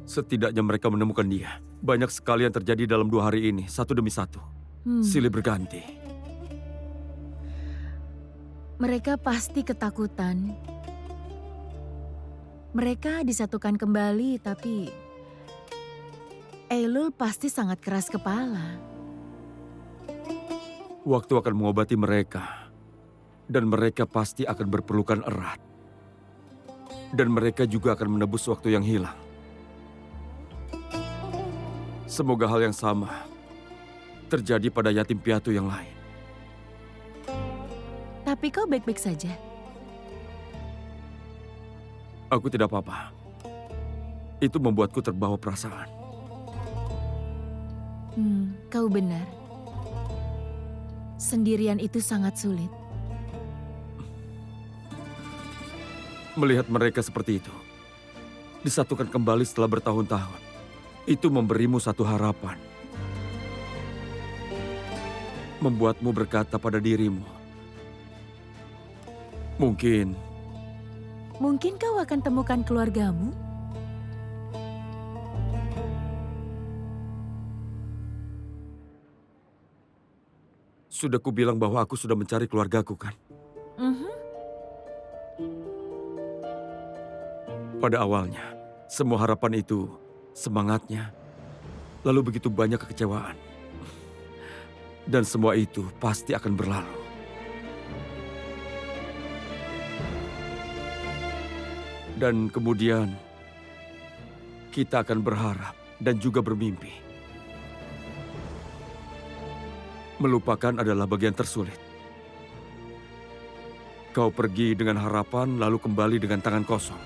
Setidaknya mereka menemukan dia. Banyak sekali yang terjadi dalam 2 hari ini, satu demi satu. Silih berganti. Mereka pasti ketakutan. Mereka disatukan kembali, tapi Eilul pasti sangat keras kepala. Waktu akan mengobati mereka. Dan mereka pasti akan berpelukan erat. Dan mereka juga akan menebus waktu yang hilang. Semoga hal yang sama terjadi pada yatim piatu yang lain. Tapi kau baik-baik saja. Aku tidak apa-apa. Itu membuatku terbawa perasaan. Kau benar. Sendirian itu sangat sulit. Melihat mereka seperti itu, disatukan kembali setelah bertahun-tahun, itu memberimu satu harapan. Membuatmu berkata pada dirimu, Mungkin kau akan temukan keluargamu? sudah kubilang bahwa aku sudah mencari keluargaku kan? Pada awalnya, semua harapan itu, semangatnya, lalu begitu banyak kekecewaan. Dan semua itu pasti akan berlalu. Dan kemudian, kita akan berharap dan juga bermimpi. Melupakan adalah bagian tersulit. Kau pergi dengan harapan lalu kembali dengan tangan kosong.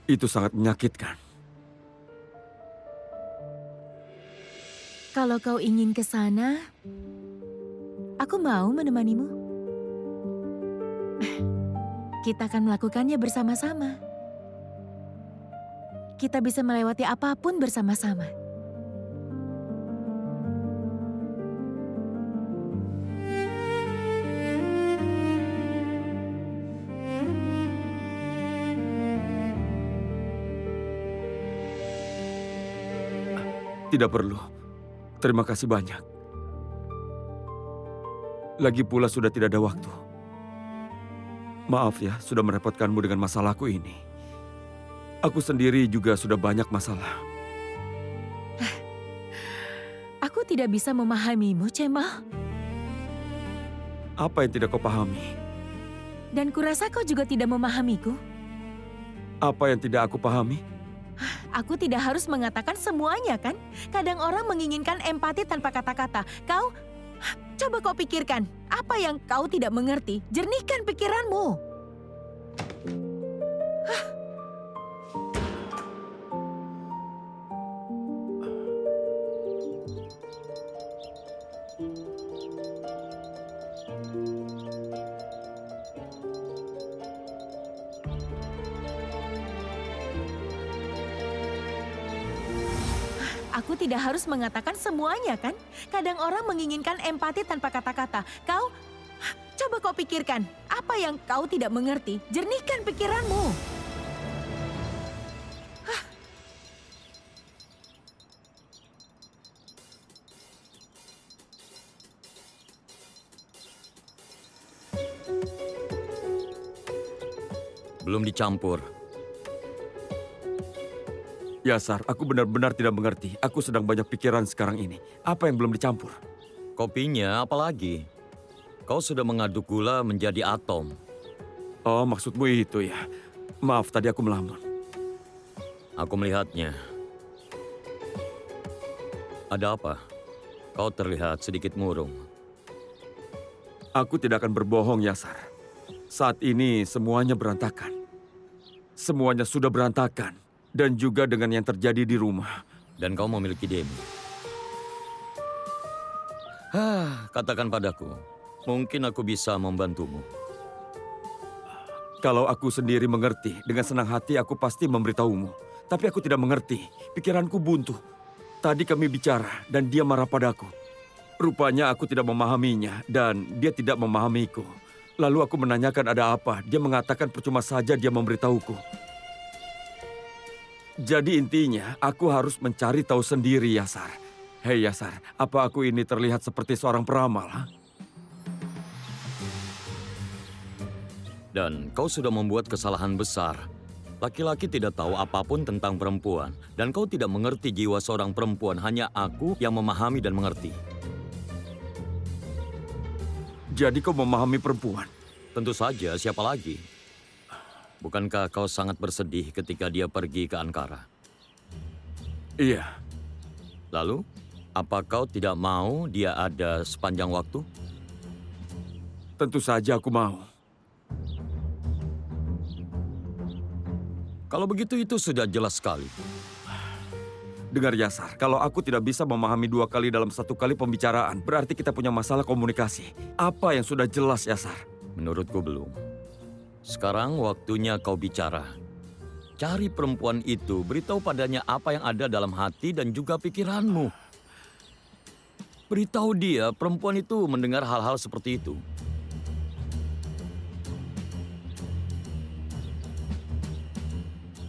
Itu sangat menyakitkan. Kalau kau ingin ke sana, aku mau menemanimu. Kita akan melakukannya bersama-sama. Kita bisa melewati apapun bersama-sama. Tidak perlu. Terima kasih banyak. Lagi pula sudah tidak ada waktu. Maaf ya, sudah merepotkanmu dengan masalahku ini. Aku sendiri juga sudah banyak masalah. Aku tidak bisa memahamimu, Cemal. Apa yang tidak kau pahami? Dan kurasa kau juga tidak memahamiku. Apa yang tidak aku pahami? Aku tidak harus mengatakan semuanya, kan? Kadang orang menginginkan empati tanpa kata-kata. Coba kau pikirkan, apa yang kau tidak mengerti? Jernihkan pikiranmu. Aku tidak harus mengatakan semuanya, kan? Kadang orang menginginkan empati tanpa kata-kata. Coba kau pikirkan, apa yang kau tidak mengerti? Jernihkan pikiranmu. Belum dicampur. Yasar, aku benar-benar tidak mengerti. Aku sedang banyak pikiran sekarang ini. Apa yang belum dicampur? Kopinya apalagi? Kau sudah mengaduk gula menjadi atom. Oh, maksudmu itu ya. Maaf, tadi aku melamun. Aku melihatnya. Ada apa? Kau terlihat sedikit murung. Aku tidak akan berbohong, Yasar. Saat ini semuanya berantakan. Semuanya sudah berantakan. Dan juga dengan yang terjadi di rumah. Dan kau memiliki Demi. Katakan padaku, mungkin aku bisa membantumu. Kalau aku sendiri mengerti, dengan senang hati aku pasti memberitahumu. Tapi aku tidak mengerti, pikiranku buntu. Tadi kami bicara dan dia marah padaku. Rupanya aku tidak memahaminya dan dia tidak memahamiku. Lalu aku menanyakan ada apa. Dia mengatakan percuma saja dia memberitahuku. Jadi intinya aku harus mencari tahu sendiri, Yasar. Hei Yasar, apa aku ini terlihat seperti seorang peramal? Ha? Dan kau sudah membuat kesalahan besar. Laki-laki tidak tahu apapun tentang perempuan. Dan kau tidak mengerti jiwa seorang perempuan. Hanya aku yang memahami dan mengerti. Jadi kau memahami perempuan? Tentu saja, siapa lagi? Bukankah kau sangat bersedih ketika dia pergi ke Ankara? Iya. Lalu, apa kau tidak mau dia ada sepanjang waktu? Tentu saja aku mau. Kalau begitu itu sudah jelas sekali. Dengar Yasar, kalau aku tidak bisa memahami 2 kali dalam 1 kali pembicaraan, berarti kita punya masalah komunikasi. Apa yang sudah jelas, Yasar? Menurutku belum. Sekarang waktunya kau bicara. Cari perempuan itu, beritahu padanya apa yang ada dalam hati dan juga pikiranmu. Beritahu dia perempuan itu mendengar hal-hal seperti itu.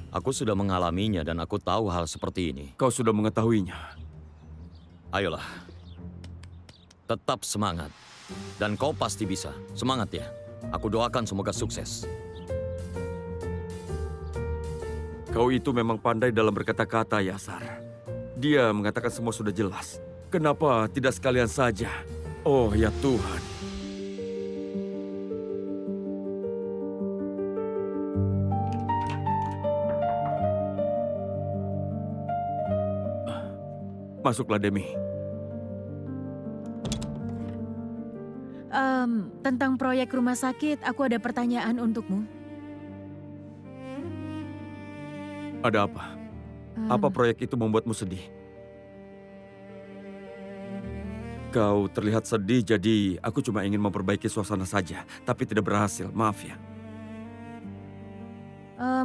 Aku sudah mengalaminya dan aku tahu hal seperti ini. Kau sudah mengetahuinya. Ayolah. Tetap semangat. Dan kau pasti bisa. Semangat ya. Aku doakan semoga sukses. Kau itu memang pandai dalam berkata-kata, Yasar. Dia mengatakan semua sudah jelas. Kenapa tidak sekalian saja? Oh ya Tuhan. Masuklah, Demi. Tentang proyek rumah sakit, aku ada pertanyaan untukmu. Ada apa? Apa proyek itu membuatmu sedih? Kau terlihat sedih, jadi aku cuma ingin memperbaiki suasana saja. Tapi tidak berhasil, maaf ya.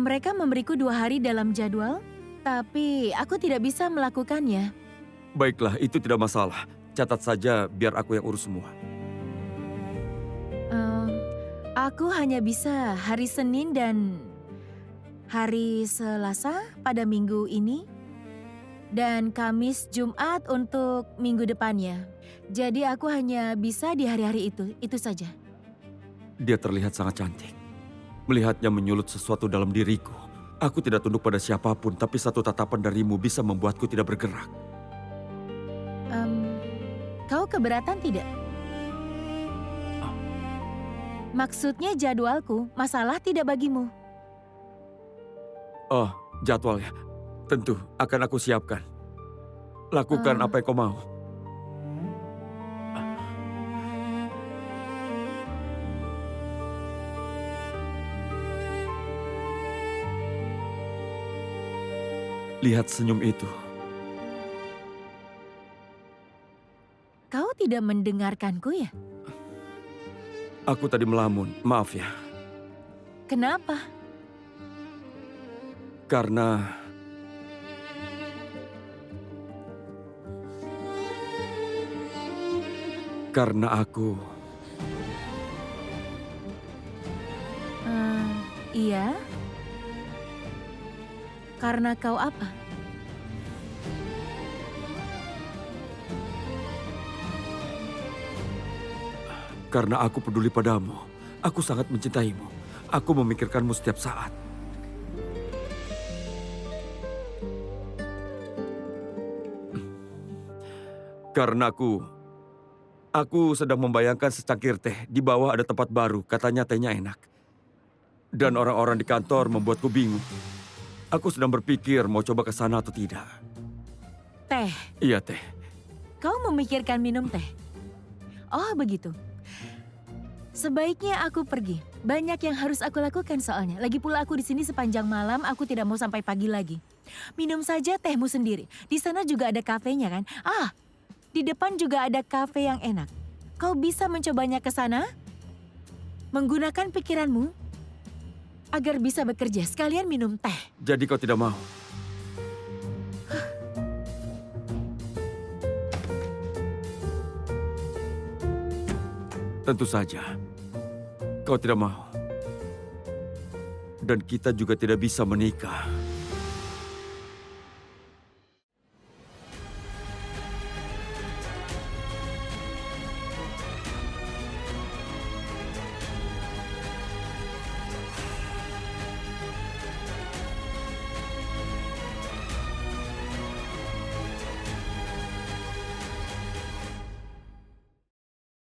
Mereka memberiku 2 hari dalam jadwal, tapi aku tidak bisa melakukannya. Baiklah, itu tidak masalah. Catat saja biar aku yang urus semua. Aku hanya bisa hari Senin dan hari Selasa pada minggu ini, dan Kamis Jumat untuk minggu depannya. Jadi aku hanya bisa di hari-hari itu saja. Dia terlihat sangat cantik. Melihatnya menyulut sesuatu dalam diriku. Aku tidak tunduk pada siapapun, tapi satu tatapan darimu bisa membuatku tidak bergerak. Kau keberatan tidak? Maksudnya jadwalku, masalah tidak bagimu. Oh, jadwalnya. Tentu, akan aku siapkan. Lakukan apa yang kau mau. Lihat senyum itu. Kau tidak mendengarkanku ya? Aku tadi melamun, maaf ya. Kenapa? Karena aku Iya. Karena kau apa? Karena aku peduli padamu. Aku sangat mencintaimu. Aku memikirkanmu setiap saat. Karena aku sedang membayangkan secangkir teh. Di bawah ada tempat baru, katanya tehnya enak. Dan orang-orang di kantor membuatku bingung. Aku sedang berpikir mau coba ke sana atau tidak. Teh. Iya, teh. Kau memikirkan minum teh? Oh, begitu. Sebaiknya aku pergi. Banyak yang harus aku lakukan soalnya. Lagi pula aku di sini sepanjang malam, aku tidak mau sampai pagi lagi. Minum saja tehmu sendiri. Di sana juga ada kafenya kan? Di depan juga ada kafe yang enak. Kau bisa mencobanya ke sana? Menggunakan pikiranmu agar bisa bekerja. Sekalian minum teh. Jadi kau tidak mau? Tentu saja, kau tidak mau. Dan kita juga tidak bisa menikah.